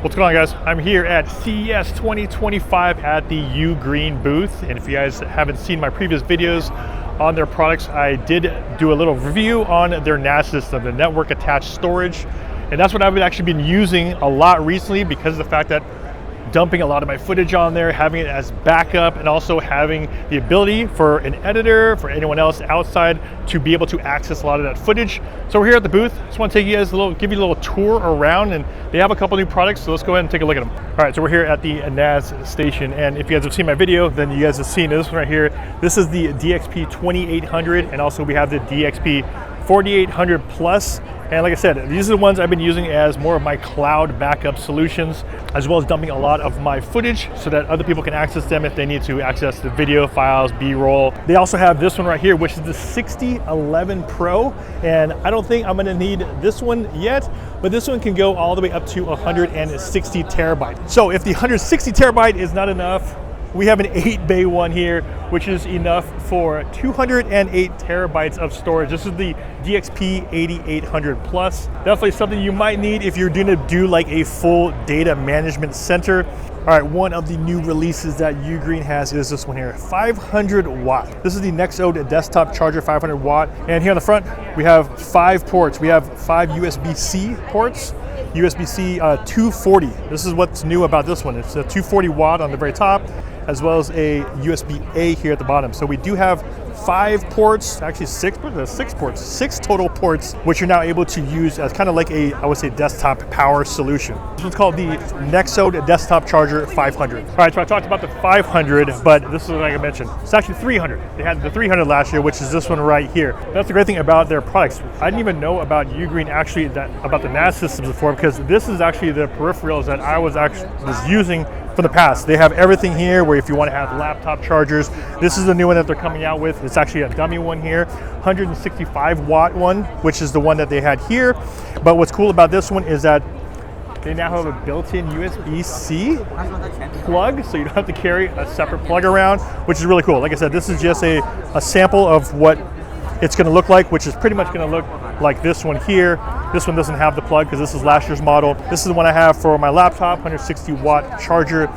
What's going on, guys? I'm here at CES 2025 at the Ugreen booth, and if you guys haven't seen my previous videos on their products, I did do a little review on their NAS system, the network attached storage, and that's what I've actually been using a lot recently because of the fact that dumping a lot of my footage on there, having it as backup, and also having the ability for an editor, for anyone else outside to be able to access a lot of that footage. So we're here at the booth. Just want to take you guys give you a little tour around, and they have a couple new products, so let's go ahead and take a look at them. All right, so we're here at the NAS station, and if you guys have seen my video, then you guys have seen this one right here. This is the DXP 2800, and also we have the DXP 4800 Plus. And like I said, these are the ones I've been using as more of my cloud backup solutions, as well as dumping a lot of my footage so that other people can access them if they need to access the video files, B-roll. They also have this one right here, which is the 6011 Pro. And I don't think I'm gonna need this one yet, but this one can go all the way up to 160 terabytes. So if the 160 terabyte is not enough, we have an 8-bay one here, which is enough for 208 terabytes of storage. This is the DXP 8800 Plus. Definitely something you might need if you're gonna do like a full data management center. All right, one of the new releases that Ugreen has is this one here, 500 watt. This is the Nexo desktop charger, 500 watt. And here on the front, we have 5 ports. We have 5 USB-C ports, USB-C 240. This is what's new about this one. It's a 240 watt on the very top, as well as a USB-A here at the bottom. So we do have 5 ports, actually 6 ports, 6 total ports, which you're now able to use as kind of like a, I would say, desktop power solution. This one's called the Nexo desktop charger 500. All right, so I talked about the 500, but this is like I mentioned, it's actually 300. They had the 300 last year, which is this one right here. That's the great thing about their products. I didn't even know about Ugreen actually about the NAS systems before, because this is actually the peripherals that I was using from the past. They have everything here where if you want to have laptop chargers, this is the new one that they're coming out with. It's actually a dummy one here, 165 watt one, which is the one that they had here. But what's cool about this one is that they now have a built-in USB-C plug, so you don't have to carry a separate plug around, which is really cool. Like I said, this is just a sample of what it's going to look like, which is pretty much going to look like this one here. This one doesn't have the plug because this is last year's model. This is the one I have for my laptop, 160 watt charger.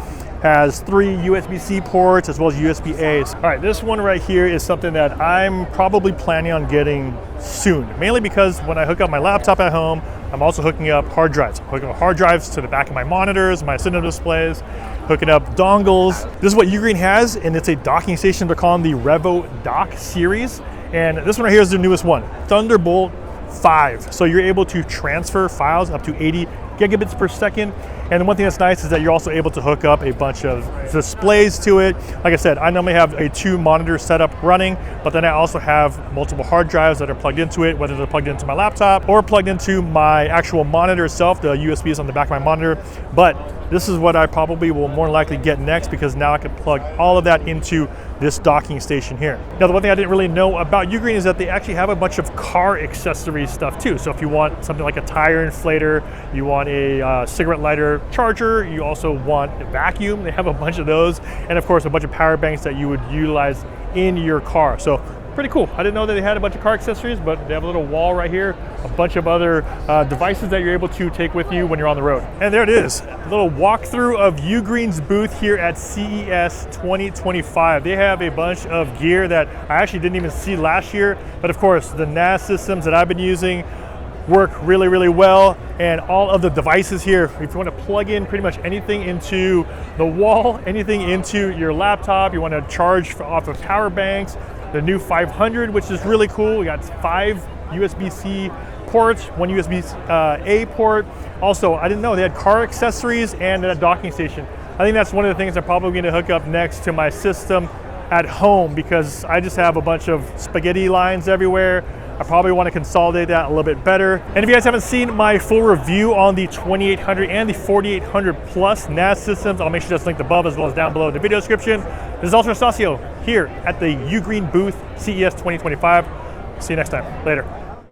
Has 3 USB-C ports as well as USB-A's. All right, this one right here is something that I'm probably planning on getting soon, mainly because when I hook up my laptop at home, I'm also hooking up hard drives. I'm hooking up hard drives to the back of my monitors, my cinema displays, hooking up dongles. This is what Ugreen has, and it's a docking station. They're calling the Revodok series. And this one right here is the newest one, Thunderbolt 5. So you're able to transfer files up to 80 gigabits per second. And the one thing that's nice is that you're also able to hook up a bunch of displays to it. Like I said, I normally have a 2 monitor setup running, but then I also have multiple hard drives that are plugged into it, whether they're plugged into my laptop or plugged into my actual monitor itself. The USB is on the back of my monitor. But this is what I probably will more likely get next, because now I can plug all of that into this docking station here. Now, the one thing I didn't really know about Ugreen is that they actually have a bunch of car accessory stuff too. So if you want something like a tire inflator, you want a cigarette lighter charger, you also want a vacuum, they have a bunch of those, and of course a bunch of power banks that you would utilize in your car. So pretty cool. I didn't know that they had a bunch of car accessories, but they have a little wall right here, a bunch of other devices that you're able to take with you when you're on the road. And there it is, a little walkthrough of Ugreen's booth here at CES 2025. They have a bunch of gear that I actually didn't even see last year, but of course the NAS systems that I've been using work really, really well. And all of the devices here, if you want to plug in pretty much anything into the wall, anything into your laptop, you want to charge off of power banks, the new 500, which is really cool. We got 5 USB-C ports, 1 USB-A port. Also, I didn't know they had car accessories and a docking station. I think that's one of the things I'm probably going to hook up next to my system at home, because I just have a bunch of spaghetti lines everywhere. I probably want to consolidate that a little bit better. And if you guys haven't seen my full review on the 2800 and the 4800 Plus NAS systems, I'll make sure that's linked above as well as down below in the video description. This is Ultra Stasio here at the Ugreen booth, CES 2025. See you next time. Later.